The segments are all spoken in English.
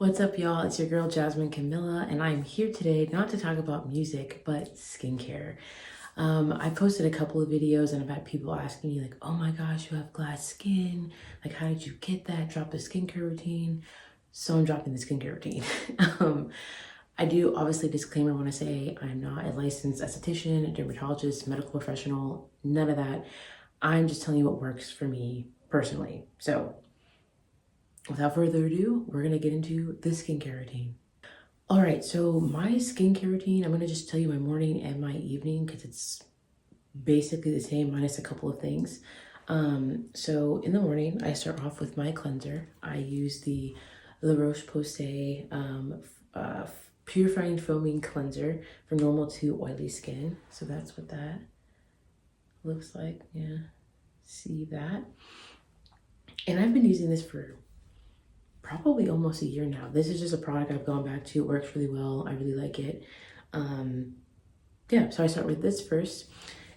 What's up, y'all? It's your girl Jasmine Camilla, and I'm here today not to talk about music, but skincare. I posted a couple of videos and I've had people asking me like, oh my gosh, you have glass skin. Like, how did you get that? Drop the skincare routine. So I'm dropping the skincare routine. I do obviously disclaimer when I say I'm not a licensed esthetician, a dermatologist, medical professional, none of that. I'm just telling you what works for me personally. So without further ado, we're gonna get into the skincare routine. All right, so my skincare routine, I'm gonna just tell you my morning and my evening because it's basically the same minus a couple of things. So in the morning, I start off with my cleanser. I use the Roche Posay Purifying Foaming Cleanser for normal to oily skin. So that's what that looks like. Yeah, see that? And I've been using this for probably almost a year now. This is just a product I've gone back to. It works really well. I really like it. Yeah, so I start with this first.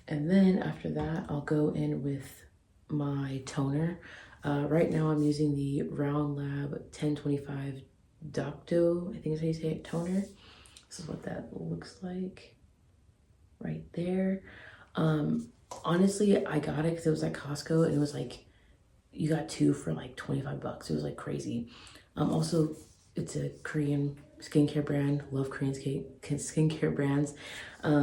And then after that, I'll go in with my toner. Right now I'm using the Round Lab 1025 Dokdo, I think is how you say it, toner. This is what that looks like right there. Honestly, I got it because it was at Costco and it was like, you got two for like 25 bucks. It was like crazy. Also, it's a Korean skincare brand. Love Korean skincare brands. But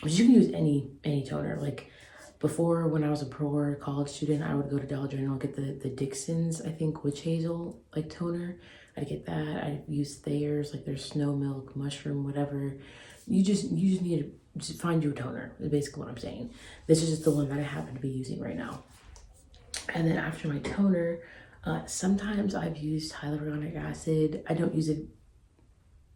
you can use any toner. Like before, when I was a poor college student, I would go to Dollar General, get the Dixon's, I think, witch hazel like toner. I'd get that. I'd use Thayer's, like their snow milk, mushroom, whatever. You just need to find your toner, is basically what I'm saying. This is just the one that I happen to be using right now. And then after my toner, sometimes I've used hyaluronic acid. I don't use it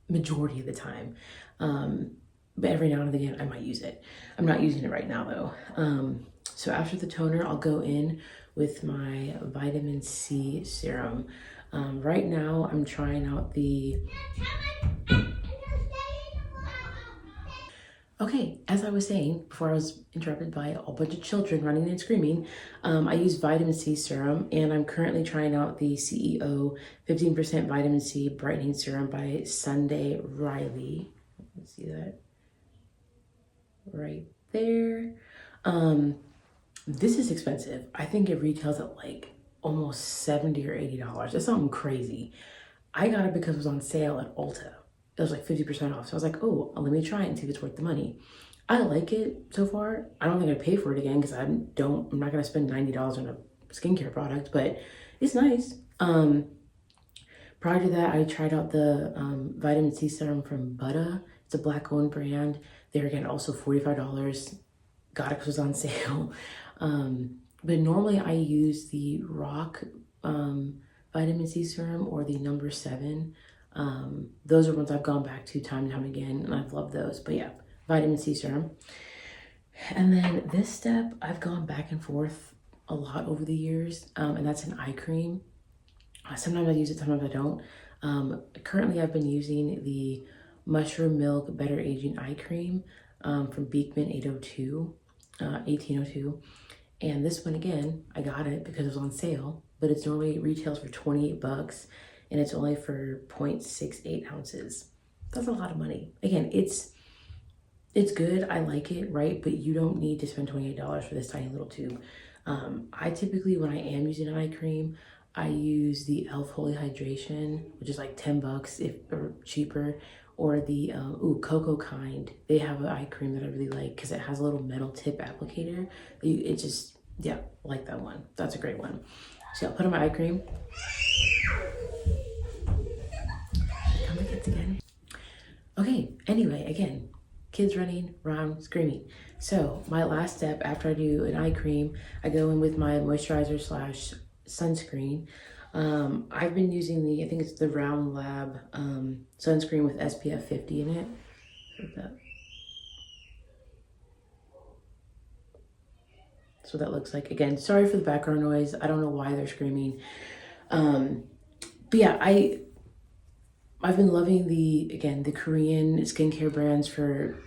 majority of the time. But every now and again, I might use it. I'm not using it right now though. So after the toner, I'll go in with my vitamin C serum. Right now, I'm trying out the... Okay, as I was saying before I was interrupted by a bunch of children running and screaming, I use vitamin C serum and I'm currently trying out the CEO 15% vitamin C brightening serum by Sunday Riley. Let's see that right there. This is expensive. I think it retails at like almost $70 or $80. That's something crazy. I got it because it was on sale at Ulta. It was like 50% off. So I was like, oh, let me try it and see if it's worth the money. I like it so far. I don't think I'd pay for it again because I'm not gonna spend $90 on a skincare product, but it's nice. Prior to that, I tried out the vitamin C serum from Buddha. It's a black owned brand. There again, also $45. Got it because it was on sale. But normally I use the Rock vitamin C serum or the number 7. Those are ones I've gone back to time and time again, and I've loved those. But yeah, vitamin C serum. And then this step, I've gone back and forth a lot over the years, and that's an eye cream. Sometimes I use it, sometimes I don't. Currently, I've been using the Mushroom Milk Better Aging Eye Cream from Beekman 1802. And this one, again, I got it because it was on sale, but it's normally retails for 28 bucks. And it's only for 0.68 ounces. That's a lot of money. Again, it's good. I like it, right? But you don't need to spend $28 for this tiny little tube. I typically, when I am using an eye cream, I use the e.l.f. Holy Hydration, which is like 10 bucks or cheaper, or the Cocoa Kind. They have an eye cream that I really like because it has a little metal tip applicator. Yeah, I like that one. That's a great one. So I'll put on my eye cream. Again. Okay, anyway, again, kids running around screaming. So my last step after I do an eye cream, I go in with my moisturizer / sunscreen. I've been using I think it's the Round Lab sunscreen with SPF 50 in it. That's what that looks like. Again, sorry for the background noise. I don't know why they're screaming. But yeah, I've been loving the Korean skincare brands for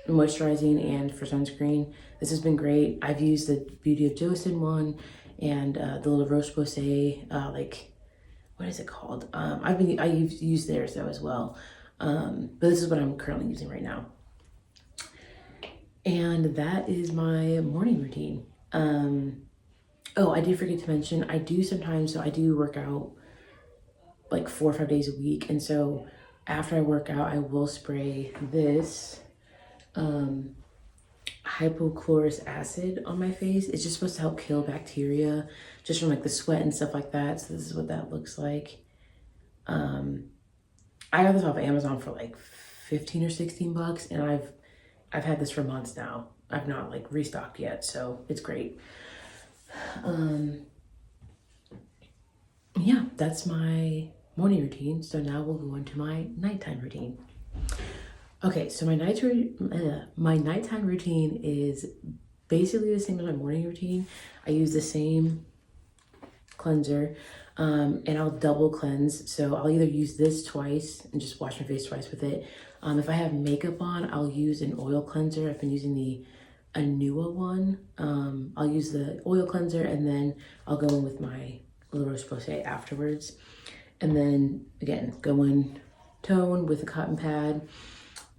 moisturizing and for sunscreen. This has been great. I've used the Beauty of Joseon one and the little Roche Posay, what is it called? I've used theirs though as well. But this is what I'm currently using right now. And that is my morning routine. Oh, I did forget to mention, I do sometimes, so I do work out like 4 or 5 days a week. And so after I work out, I will spray this hypochlorous acid on my face. It's just supposed to help kill bacteria just from like the sweat and stuff like that. So this is what that looks like. I got this off Amazon for like 15 or 16 bucks, and I've had this for months now. I've not like restocked yet, so it's great. Yeah, that's my morning routine. So now we'll go into my nighttime routine. Okay, so my nighttime routine is basically the same as my morning routine. I use the same cleanser, and I'll double cleanse. So I'll either use this twice and just wash my face twice with it. If I have makeup on, I'll use an oil cleanser. I've been using the Anua one. I'll use the oil cleanser, and then I'll go in with my little Roche Posay afterwards. And then again, go in tone with a cotton pad.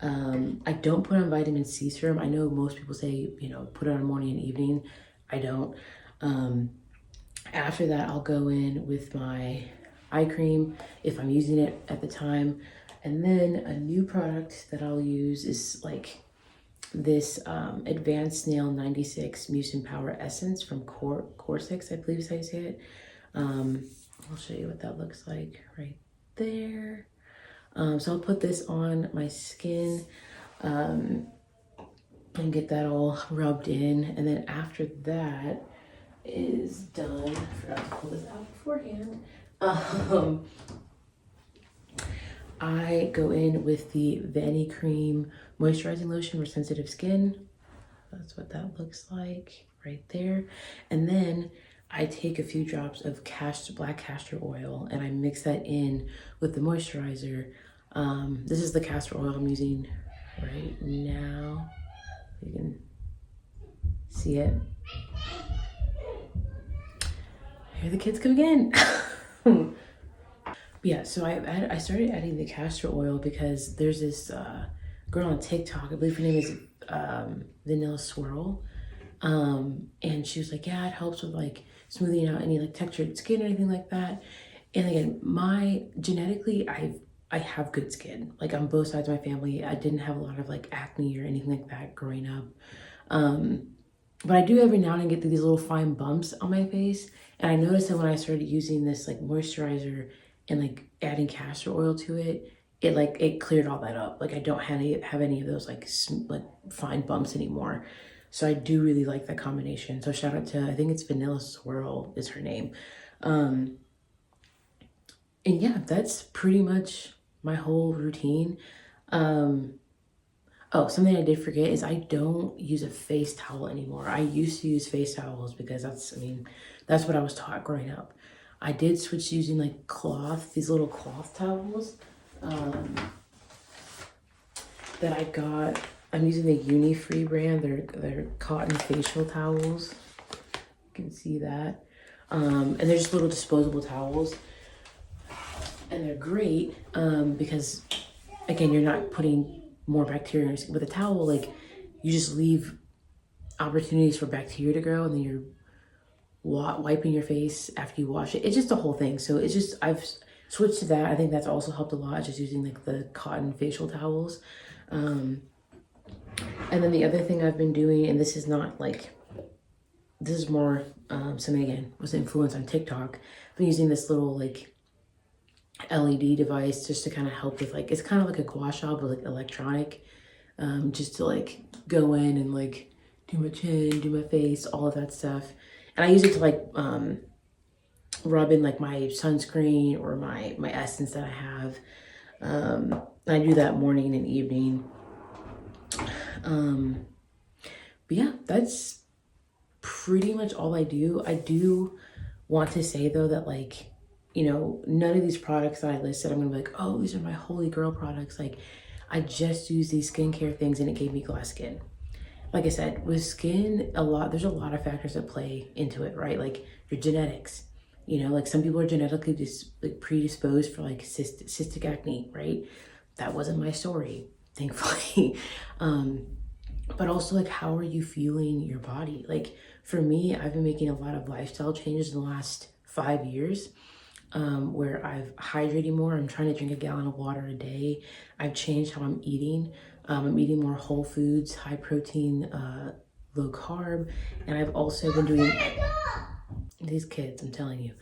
I don't put on vitamin C serum. I know most people say, you know, put it on morning and evening. I don't. After that, I'll go in with my eye cream if I'm using it at the time. And then a new product that I'll use is like this Advanced Nail 96 Mousse and Power Essence from Corsex, I believe is how you say it. I'll show you what that looks like right there. So I'll put this on my skin and get that all rubbed in. And then after that is done, I forgot to pull this out beforehand. I go in with the Vanny Cream Moisturizing Lotion for sensitive skin. That's what that looks like right there. And then I take a few drops of black castor oil and I mix that in with the moisturizer. This is the castor oil I'm using right now. You can see it. Here the kids come again. Yeah, so I started adding the castor oil because there's this girl on TikTok, I believe her name is Vanilla Swirl. And she was like, yeah, it helps with like smoothing out any like textured skin or anything like that. And again, genetically, I have good skin. Like on both sides of my family, I didn't have a lot of like acne or anything like that growing up. But I do every now and then get these little fine bumps on my face. And I noticed that when I started using this like moisturizer and like adding castor oil to it, it cleared all that up. Like I don't have any of those like fine bumps anymore. So I do really like that combination. So shout out to, I think it's Vanilla Swirl is her name. And yeah, that's pretty much my whole routine. Oh, something I did forget is I don't use a face towel anymore. I used to use face towels because that's what I was taught growing up. I did switch to using like these little cloth towels that I got. I'm using the Uni-Free brand. They're cotton facial towels. You can see that. And they're just little disposable towels. And they're great because, again, you're not putting more bacteria in your skin. With a towel, like, you just leave opportunities for bacteria to grow, and then you're wiping your face after you wash it. It's just a whole thing. So it's just, I've switched to that. I think that's also helped a lot, just using like the cotton facial towels. And then the other thing I've been doing, and this is not like, this is more something, again, was influenced on TikTok. I've been using this little like LED device just to kind of help with like, it's kind of like a gua sha, but like electronic, just to like go in and like do my chin, do my face, all of that stuff. And I use it to like rub in like my sunscreen or my essence that I have. I do that morning and evening. But yeah, that's pretty much all I do. I do want to say though that, like, you know, none of these products that I listed, I'm gonna be like, oh, these are my holy girl products. Like, I just use these skincare things and it gave me glass skin. Like I said, with skin, there's a lot of factors that play into it, right? Like your genetics, You know, like some people are genetically just like predisposed for like cystic acne, right? That wasn't my story, thankfully. But also like, how are you fueling your body? Like for me, I've been making a lot of lifestyle changes in the last 5 years, where I've hydrated more. I'm trying to drink a gallon of water a day. I've changed how I'm eating. I'm eating more whole foods, high protein, low carb. And I've also been doing these kids, I'm telling you.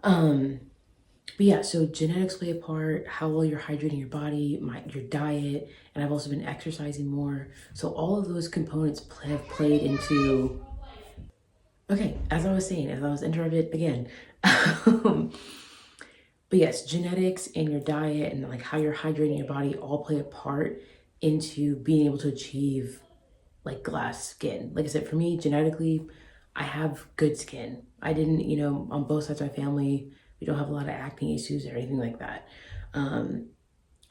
But yeah, so genetics play a part, how well you're hydrating your body, your diet, and I've also been exercising more. So all of those components have played into, okay, as I was saying, as I was interrupted again. But yes, genetics and your diet and like how you're hydrating your body all play a part into being able to achieve like glass skin. Like I said, for me, genetically, I have good skin. I didn't, you know, on both sides of my family, we don't have a lot of acne issues or anything like that.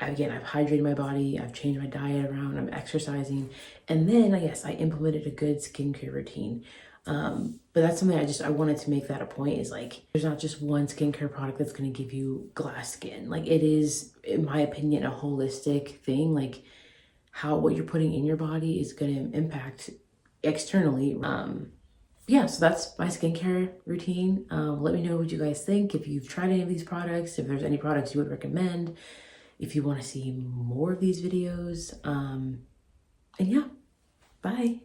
Again, I've hydrated my body, I've changed my diet around, I'm exercising, and then I guess I implemented a good skincare routine. But that's something I wanted to make that a point, is like, there's not just one skincare product that's going to give you glass skin. Like it is, in my opinion, a holistic thing. Like what you're putting in your body is going to impact externally. Yeah, so that's my skincare routine. Let me know what you guys think, if you've tried any of these products, if there's any products you would recommend, if you want to see more of these videos. And yeah, bye.